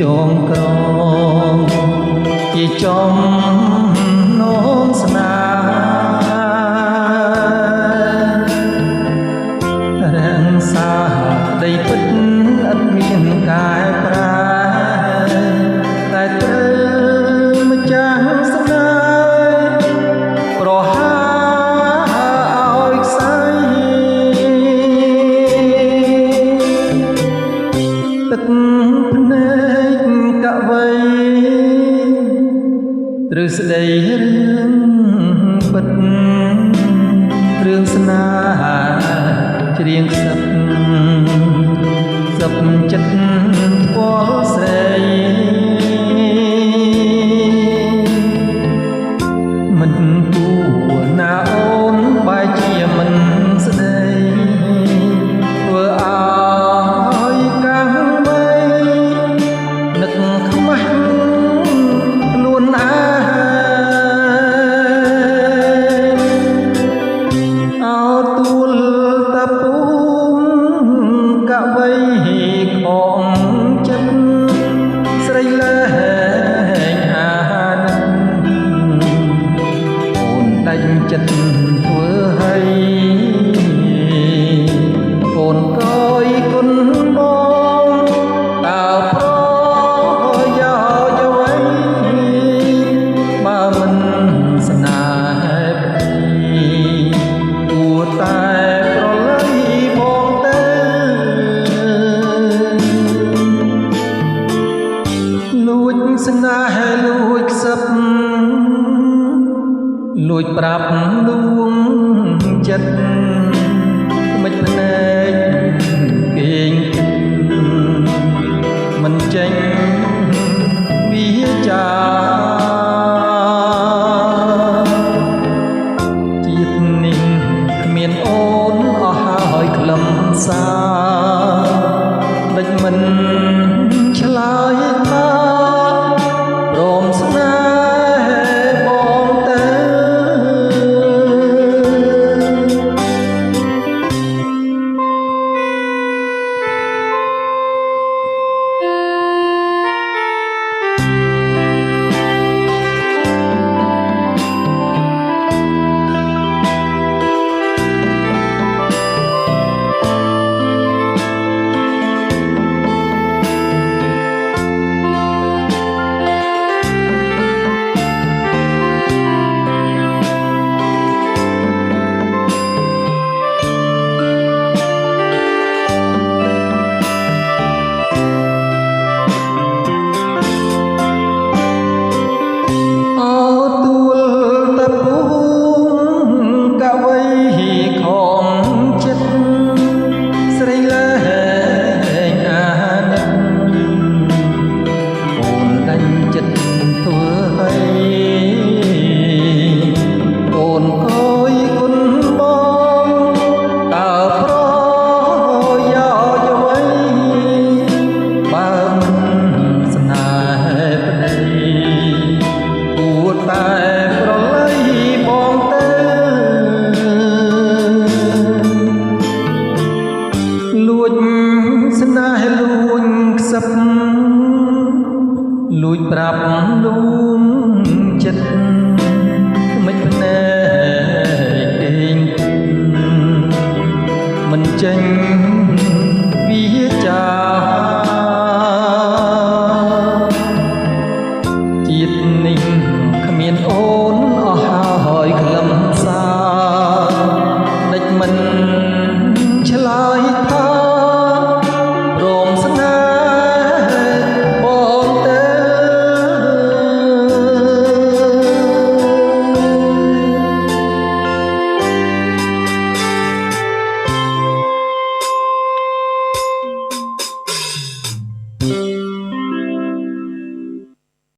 ចងក្រងជាចំនោមស្នារាំងសាដីពិតឥតមានកែប្រែតែត្រូវម្ចាស់ស្នេហ៍ប្រហាឲ្យខ្សែទឹកភ្នែកកវី ទ្រឹស្ដីរឿងពិតរឿងស្នេហាច្រៀងខ្សឹបចិត្តថ្ពាល់ស្រីមិនគួរណាអូនបែរជាមិនស្ដីធ្វើឲ្យកាំងវៃនឹកខ្មាស់ខ្លួនឯងទួលតាពូកវីខំចិត្តស្រីលែងអានិតអូនដាច់ចិត្តធ្វើឲ្យអូនកយគុណបងតើប្រយោជន៍អ្វីបើមិនស្នេហ៍គួរតែប្រឡីបងទៅលួចស្នេហ៍លួចខ្សឹបលួចប្រាប់លួងចិត្តមិនភ្នែកគេងមិនចេញវាចាជាតិនេះគ្មានអូនអស់ហើយខ្លឹមសារដេចមិនឆ្លើយថាព្រមស្នេហ៍បងទៅលួចស្នេហ៍លួចខ្សឹបលួចប្រាប់លួងចិត្តមិនភ្នែកគេងមិនចេញវាចាជាតិនេះគ្មានអូនអស់ហើយខ្លឹមសារដេចមិនឆ្លើយថាព្រមស្នេហ៍បងទៅ